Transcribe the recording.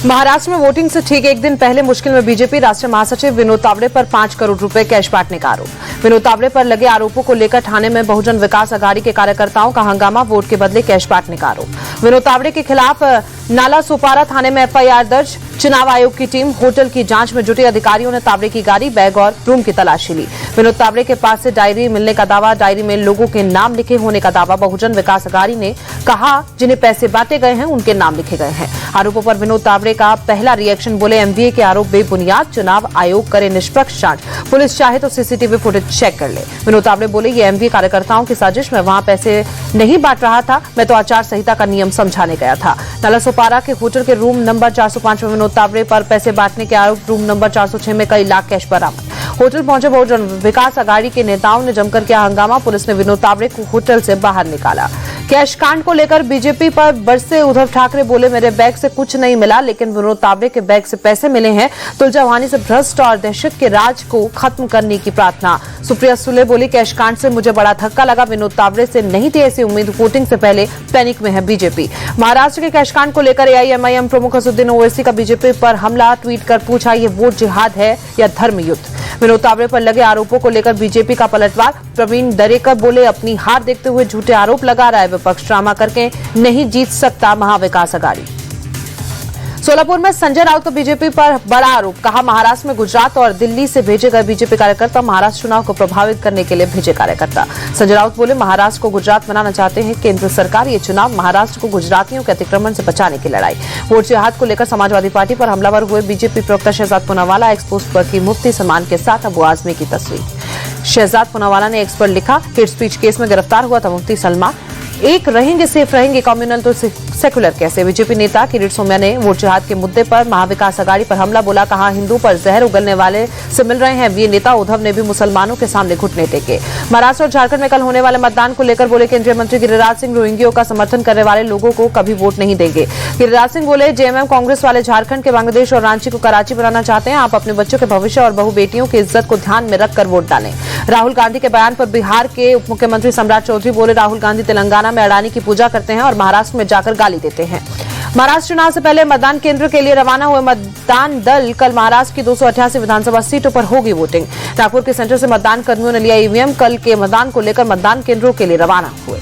महाराष्ट्र में वोटिंग से ठीक एक दिन पहले मुश्किल में बीजेपी। राष्ट्रीय महासचिव विनोद तावड़े पर 5 करोड़ रुपए कैश बांटने का आरोप। विनोद तावड़े पर लगे आरोपों को लेकर थाने में बहुजन विकास अघाड़ी के कार्यकर्ताओं का हंगामा। वोट के बदले कैश बांटने का आरोप। विनोद तावड़े के खिलाफ नाला सोपारा थाने में एफआईआर दर्ज। चुनाव आयोग की टीम होटल की जांच में जुटे। अधिकारियों ने तावड़े की गाड़ी, बैग और रूम की तलाशी ली। विनोद तावड़े के पास से डायरी मिलने का दावा। डायरी में लोगों के नाम लिखे होने का दावा। बहुजन विकास अघाड़ी ने कहा जिन्हें पैसे बांटे गए हैं उनके नाम लिखे गए हैं। आरोपों पर विनोद तावड़े का पहला रिएक्शन, बोले एमवीए के आरोप बेबुनियाद। चुनाव आयोग करे निष्पक्ष जांच। पुलिस चाहे तो सीसीटीवी फुटेज चेक कर ले। विनोद तावड़े बोले ये एमवीए कार्यकर्ताओं की साजिश। मैं वहां पैसे नहीं बांट रहा था, मैं तो आचार संहिता का नियम समझाने गया था। नाला सोपारा के होटल के रूम नंबर 405 में विनोद तावड़े पर पैसे बांटने के आरोप। रूम नंबर 406 में कई लाख कैश बरामद। होटल पहुंचे बहुजन विकास अघाड़ी के नेताओं ने जमकर किया हंगामा। पुलिस ने विनोद तावड़े को होटल से बाहर निकाला। कैश कांड को लेकर बीजेपी पर बरसे उद्धव ठाकरे, बोले मेरे बैग से कुछ नहीं मिला, लेकिन विनोद तावड़े के बैग से पैसे मिले हैं। तुलजावानी से भ्रष्ट और दहशत के राज को खत्म करने की प्रार्थना। सुप्रिया सुले बोली कैश कांड से मुझे बड़ा धक्का लगा। विनोद तावड़े से नहीं थी ऐसी उम्मीद। वोटिंग से पहले पैनिक में है बीजेपी। महाराष्ट्र के कैश कांड को लेकर एआईएमआईएम प्रमुख असदुद्दीन ओवैसी का बीजेपी पर हमला। ट्वीट कर पूछा ये वोट जिहाद है या धर्म युद्ध। विनोद तावड़े पर लगे आरोपों को लेकर बीजेपी का पलटवार। प्रवीण दरेकर बोले अपनी हार देखते हुए झूठे आरोप लगा रहा है विपक्ष। ड्रामा करके नहीं जीत सकता महाविकास अघाड़ी। सोलापुर में संजय राउत का बीजेपी पर बड़ा आरोप। कहा महाराष्ट्र में गुजरात और दिल्ली से भेजे गए बीजेपी कार्यकर्ता महाराष्ट्र चुनाव को प्रभावित करने के लिए भेजे कार्यकर्ता। संजय राउत बोले महाराष्ट्र को गुजरात बनाना चाहते हैं केंद्र सरकार। ये चुनाव महाराष्ट्र को गुजरातियों के अतिक्रमण से बचाने की लड़ाई। वोट जिहाद को लेकर समाजवादी पार्टी पर हमलावर हुए बीजेपी प्रवक्ता शहजाद पूनावाला। एक्सपोज पर की मुफ्ती सलमान के साथ अबू आजमी की तस्वीर। शहजाद पूनावाला ने एक्स पर लिखा हेट स्पीच केस में गिरफ्तार हुआ था मुफ्ती सलमान। एक रहेंगे सेफ रहेंगे, कम्युनल तो सेकुलर कैसे। बीजेपी नेता किरीट सोमया ने वोट जिहाद के मुद्दे पर महाविकास अघाड़ी पर हमला बोला। कहा हिंदू पर जहर उगलने वाले से मिल रहे हैं। वीर नेता उद्धव ने भी मुसलमानों के सामने घुटने टेके। महाराष्ट्र और झारखंड में कल होने वाले मतदान को लेकर बोले केंद्रीय मंत्री गिरिराज सिंह रोहिंग्यों का समर्थन करने वाले लोगों को कभी वोट नहीं देंगे। गिरिराज सिंह बोले जेएमएम कांग्रेस वाले झारखंड के बांग्लादेश और रांची को कराची बनाना चाहते हैं। आप अपने बच्चों के भविष्य और बहु बेटियों की इज्जत को ध्यान में रखकर वोट डालें। राहुल गांधी के बयान पर बिहार के उप मुख्यमंत्री सम्राट चौधरी बोले राहुल गांधी तेलंगाना में अडानी की पूजा करते हैं और महाराष्ट्र में जाकर गाली देते हैं। महाराष्ट्र चुनाव से पहले मतदान केंद्र के लिए रवाना हुए मतदान दल कल महाराष्ट्र की 288 विधानसभा सीटों पर होगी वोटिंग। नागपुर के सेंटर से मतदान कर्मियों ने लिया ईवीएम। कल के मतदान को लेकर मतदान केंद्रों के लिए रवाना हुए।